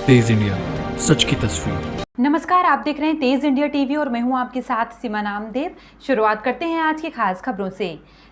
तेज India, सच की तस्वीर। नमस्कार, आप देख रहे हैं तेज इंडिया टीवी और मैं हूं आपके साथ सीमा नामदेव। शुरुआत करते हैं आज की खास खबरों से।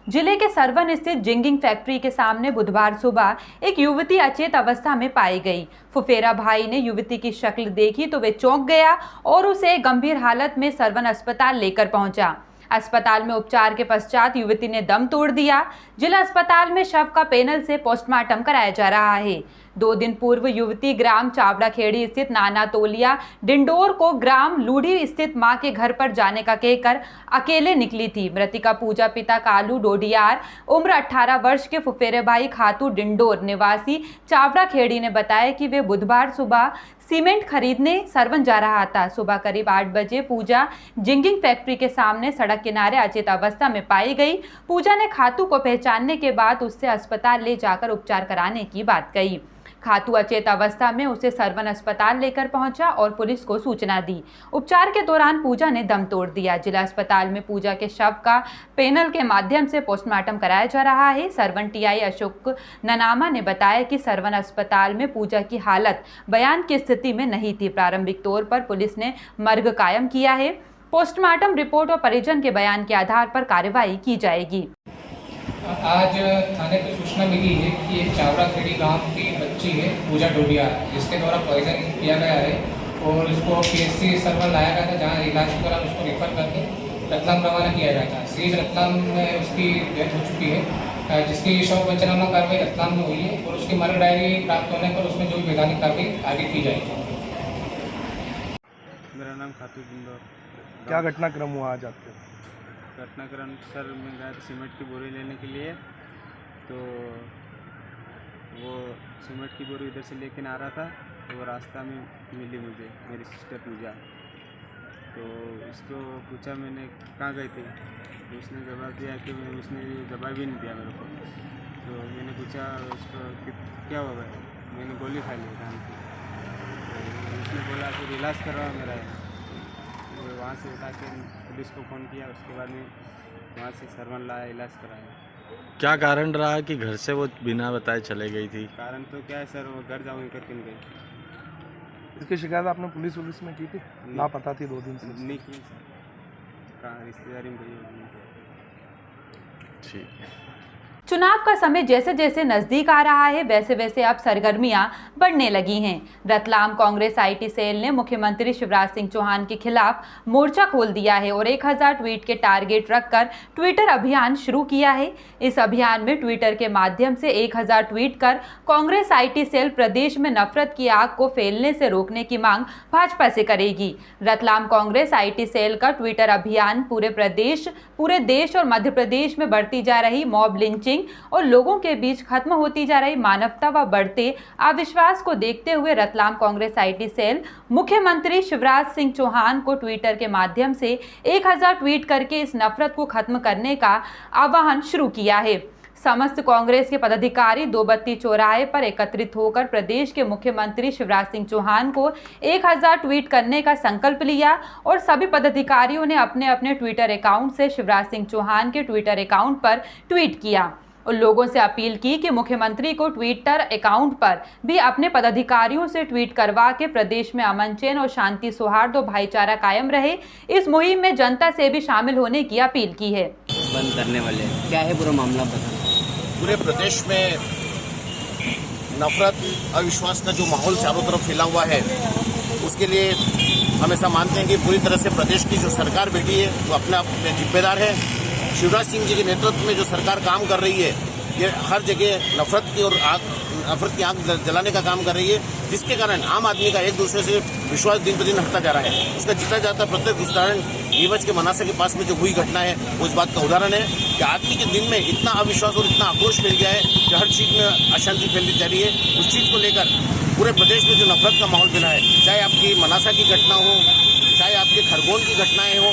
जिले के सरवन स्थित जिंगिंग फैक्ट्री के सामने बुधवार सुबह एक युवती अचेत अवस्था में पाई गई। फुफेरा भाई ने युवती की शक्ल देखी तो वे चौंक गया और उसे गंभीर हालत में सरवन अस्पताल लेकर पहुंचा। अस्पताल में उपचार के पश्चात युवती ने दम तोड़ दिया। जिला अस्पताल में शव का पैनल से पोस्टमार्टम कराया जा रहा है। 2 दिन पूर्व युवती ग्राम चावड़ा खेड़ी स्थित नाना तोलिया डिंडोर को ग्राम लूढ़ी स्थित मां के घर पर जाने का कहकर अकेले निकली थी। मृतिका पूजा पिता कालू डोडियार उम्र 18 वर्ष के फुफेरे भाई खातू डिंडोर निवासी चावड़ा खेड़ी ने बताया कि वे बुधवार सुबह सीमेंट खरीदने सरवन जा रहा था। सुबह करीब 8 बजे पूजा जिंगिंग फैक्ट्री के सामने सड़क किनारे अचेत अवस्था में पाई गई। पूजा ने खातू को पहचानने के बाद उससे अस्पताल ले जाकर उपचार कराने की बात कही। खातू अचेत अवस्था में उसे सरवन अस्पताल लेकर पहुंचा और पुलिस को सूचना दी। उपचार के दौरान पूजा ने दम तोड़ दिया। जिला अस्पताल में पूजा के शव का पैनल के माध्यम से पोस्टमार्टम कराया जा रहा है। सरवन टीआई अशोक ननामा ने बताया कि सरवन अस्पताल में पूजा की हालत बयान की स्थिति में नहीं थी। प्रारंभिक तौर पर पुलिस ने मर्ग कायम किया है। पोस्टमार्टम रिपोर्ट और परिजन के बयान के आधार पर कार्रवाई की जाएगी। आज थाने पर सूचना मिली है कि एक चावड़ा खेड़ी गांव की बच्ची है पूजा डोडिया, जिसके द्वारा पॉइजन किया गया है और इसको पीएचसी सरवन लाया गया था, जहां इलाज के दौरान उसको रेफर करके रतलाम रवाना किया गया था। सीज रतलाम में उसकी डेथ हो चुकी है, जिसकी शव पंचनामा कार्रवाई रतलाम में हुई है और उसकी मर्ग डायरी प्राप्त होने पर उसमें जो भी वैधानिक कार्रवाई आगे की जाएगी। मेरा नाम खातू इंदौर। क्या घटनाक्रम हुआ आज आपके? घटनाक्रम सर, मैं गया था सीमेंट की बोरी लेने के लिए, तो वो सीमेंट की बोरी इधर से लेके आ रहा था, तो वो रास्ता में मिली मुझे, मेरी सिस्टर पूजा। तो उसको पूछा मैंने कहाँ गए थे, तो उसने जवाब दिया कि उसने जवाब ही नहीं दिया मेरे को। तो मैंने पूछा उसको कि क्या हो गया, मैंने गोली खा ली कान की। तो उसने बोला फिर इलाज करवा मेरा। वहाँ से उठा के पुलिस को फ़ोन किया, उसके बाद में वहाँ से सरवन लाया, इलाज कराया। क्या कारण रहा कि घर से वो बिना बताए चले गई थी? कारण तो क्या है सर, वो घर जाऊँगी करके नहीं गई। इसकी शिकायत आपने पुलिस में की थी? ना पता थी 2 दिन से? नहीं की सर, कहाँ रिश्तेदारी में गई होगी। ठीक है। चुनाव का समय जैसे जैसे नजदीक आ रहा है वैसे वैसे अब सरगर्मियां बढ़ने लगी हैं। रतलाम कांग्रेस आईटी सेल ने मुख्यमंत्री शिवराज सिंह चौहान के खिलाफ मोर्चा खोल दिया है और 1000 ट्वीट के टारगेट रखकर ट्विटर अभियान शुरू किया है। इस अभियान में ट्विटर के माध्यम से 1000 ट्वीट कर कांग्रेस आईटी सेल प्रदेश में नफरत की आग को फैलने से रोकने की मांग भाजपा से करेगी। रतलाम कांग्रेस आईटी सेल का ट्विटर अभियान पूरे देश और मध्य प्रदेश में बढ़ती जा रही मॉब लिंचिंग और लोगों के बीच खत्म होती जा रही मानवता व बढ़ते अविश्वास को देखते हुए रतलाम कांग्रेस आईटी सेल मुख्यमंत्री शिवराज सिंह चौहान को ट्विटर के माध्यम से 1000 ट्वीट करके इस नफरत को खत्म करने का आह्वान शुरू किया है। समस्त कांग्रेस के पदाधिकारी 2 बत्ती चौराहे पर एकत्रित होकर प्रदेश के मुख्यमंत्री शिवराज सिंह चौहान को 1000 ट्वीट करने का संकल्प लिया और सभी पदाधिकारियों ने अपने अपने ट्विटर अकाउंट से शिवराज सिंह चौहान के ट्विटर अकाउंट पर ट्वीट किया और लोगों से अपील की कि मुख्यमंत्री को ट्विटर अकाउंट पर भी अपने पदाधिकारियों से ट्वीट करवा के प्रदेश में अमन चैन और शांति सौहार्द और भाईचारा कायम रहे। इस मुहिम में जनता से भी शामिल होने की अपील की है। बंद करने वाले क्या है पूरा मामला बताना? पूरे प्रदेश में नफरत अविश्वास का जो माहौल चारों तरफ फैला हुआ है, उसके लिए हम ऐसा मानते हैं कि पूरी तरह से प्रदेश की जो सरकार बैठी है वो अपने आप में जिम्मेदार है। शिवराज सिंह जी के नेतृत्व में जो सरकार काम कर रही है, ये हर जगह नफरत की आग जलाने का काम कर रही है, जिसके कारण आम आदमी का एक दूसरे से विश्वास दिन प्रतिदिन हटता जा रहा है। इसका जीता जाता प्रत्येक उदाहरण नीमच के मनासा के पास में जो हुई घटना है वो इस बात का उदाहरण है कि आदमी के दिन में इतना अविश्वास और इतना आक्रोश फैल गया है कि हर चीज़ में अशांति फैलती जा रही है। उस चीज़ को लेकर पूरे प्रदेश में जो नफरत का माहौल फैला है, चाहे आपकी मनासा की घटना हो, चाहे आपके खरगोन की घटनाएं हो,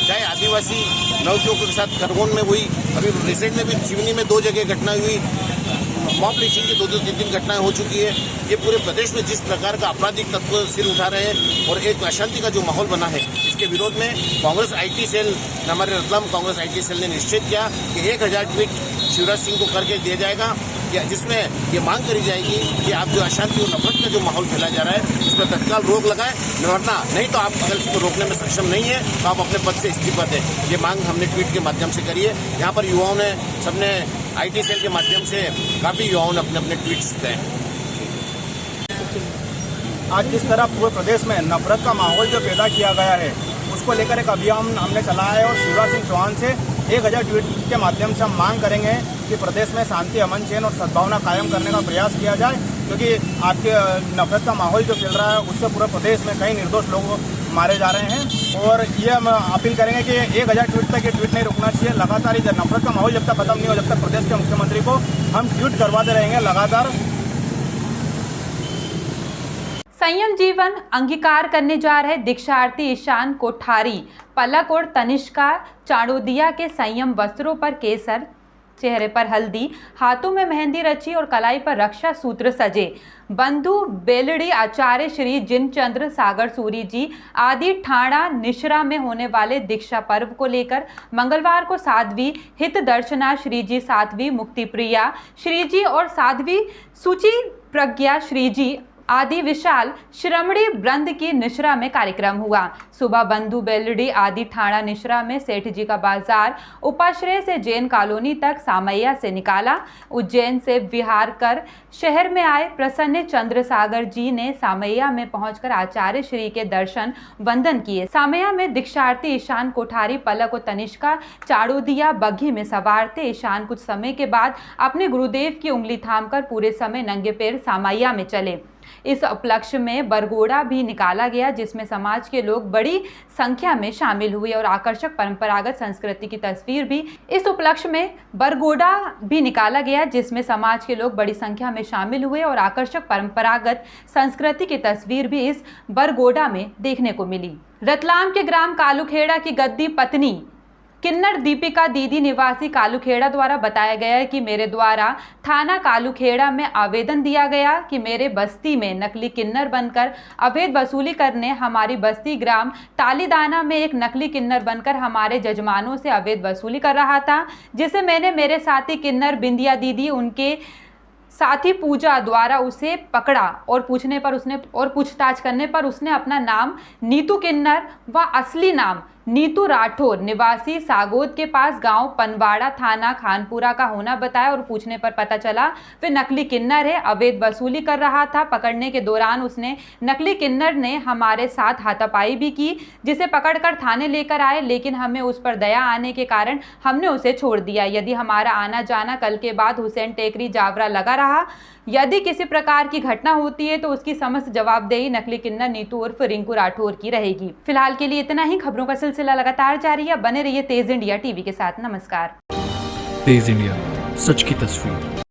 चाहे आदिवासी नवयुवकों के साथ खरगोन में हुई, अभी रिसेंट में भी सिवनी में 2 जगह घटना हुई, मॉब लिंचिंग की 2-3 घटनाएं हो चुकी है। ये पूरे प्रदेश में जिस प्रकार का आपराधिक तत्व सिर उठा रहे हैं और एक अशांति का जो माहौल बना है, इसके विरोध में कांग्रेस आईटी सेल, हमारे रतलाम कांग्रेस आईटी सेल ने निश्चित किया कि 1000 ट्वीट शिवराज सिंह को करके दिया जाएगा जिसमें ये मांग करी जाएगी कि आप जो अशांति और नफरत का जो माहौल फैलाया जा रहा है उस पर तत्काल रोक लगाएं, वरना नहीं तो आप अगर इसको रोकने में सक्षम नहीं है तो आप अपने पद से इस्तीफा दें। ये मांग हमने ट्वीट के माध्यम से करी है। यहाँ पर युवाओं ने सबने IT सेल के माध्यम से काफ़ी युवाओं ने अपने अपने ट्वीट्स दिए हैं। आज जिस तरह पूरे प्रदेश में नफरत का माहौल जो पैदा किया गया है उसको लेकर एक अभियान हमने चलाया है और शिवराज सिंह चौहान से 1000 ट्वीट के माध्यम से हम मांग करेंगे कि प्रदेश में शांति, अमन, चैन और सद्भावना कायम करने का प्रयास किया जाए, क्योंकि आपके नफरत का माहौल जो चल रहा है उससे पूरे प्रदेश में कई निर्दोष लोग मारे जा रहे हैं। और ये हम अपील करेंगे कि 1000 ट्वीट तक ये ट्वीट नहीं रुकना चाहिए। लगातार ये नफरत का माहौल जब तक खत्म नहीं हो, जब तक प्रदेश के मुख्यमंत्री को हम ट्वीट करवाते रहेंगे लगातार। संयम जीवन अंगीकार करने जा रहे दीक्षार्थी ईशान कोठारी, पलक और तनिष्का चाड़ोदिया के संयम वस्त्रों पर केसर, चेहरे पर हल्दी, हाथों में मेहंदी रची और कलाई पर रक्षा सूत्र सजे बंधु बेलड़ी आचार्य श्री जिनचंद्र सागर सूरी जी आदि ठाणा निशरा में होने वाले दीक्षा पर्व को लेकर मंगलवार को साध्वी हित दर्शना श्री जी, साध्वी मुक्ति प्रिया श्री जी और साध्वी सुचि प्रज्ञा श्री जी आदि विशाल श्रमणी वृंद की निशरा में कार्यक्रम हुआ। सुबह बंधु बेलड़ी आदि ठाणा निशरा में सेठ जी का बाजार उपाश्रय से जैन कॉलोनी तक सामैया से निकाला। उज्जैन से विहार कर शहर में आए प्रसन्न चंद्र सागर जी ने सामैया में पहुंचकर आचार्य श्री के दर्शन वंदन किए। सामैया में दीक्षार्थी ईशान कोठारी, पलक और तनिष्का चाड़ोदिया बग्घी में सवार थे। ईशान कुछ समय के बाद अपने गुरुदेव की उंगली थामकर पूरे समय नंगे पैर सामैया में चले। इस उपलक्ष्य में बरगोड़ा भी निकाला गया, जिसमें समाज के लोग बड़ी संख्या में शामिल हुए और आकर्षक परंपरागत संस्कृति की तस्वीर भी इस उपलक्ष्य में बरगोड़ा भी निकाला गया, जिसमें समाज के लोग बड़ी संख्या में शामिल हुए और आकर्षक परंपरागत संस्कृति की तस्वीर भी इस बरगोड़ा में देखने को मिली। रतलाम के ग्राम कालूखेड़ा की गद्दी पत्नी किन्नर दीपिका दीदी निवासी कालूखेड़ा द्वारा बताया गया है कि मेरे द्वारा थाना कालूखेड़ा में आवेदन दिया गया कि मेरे बस्ती में नकली किन्नर बनकर अवैध वसूली करने हमारी बस्ती ग्राम तालीदाना में एक नकली किन्नर बनकर हमारे जजमानों से अवैध वसूली कर रहा था, जिसे मैंने मेरे साथी किन्नर बिंदिया दीदी उनके साथी पूजा द्वारा उसे पकड़ा और पूछताछ करने पर उसने अपना नाम नीतू किन्नर व असली नाम नीतू राठौर निवासी सागोद के पास गांव पनवाड़ा थाना खानपुरा का होना बताया और पूछने पर पता चला वे नकली किन्नर है, अवैध वसूली कर रहा था। पकड़ने के दौरान उसने नकली किन्नर ने हमारे साथ हाथापाई भी की, जिसे पकड़कर थाने लेकर आए, लेकिन हमें उस पर दया आने के कारण हमने उसे छोड़ दिया। यदि हमारा आना जाना कल के बाद हुसैन टेकरी जावरा लगा रहा, यदि किसी प्रकार की घटना होती है तो उसकी समस्त जवाबदेही नकली किन्नर नीतू उर्फ रिंकू राठौर की रहेगी। फिलहाल के लिए इतना ही। खबरों का सिलसिला लगातार जारी है, बने रहिए तेज इंडिया टीवी के साथ। नमस्कार। तेज इंडिया, सच की तस्वीर।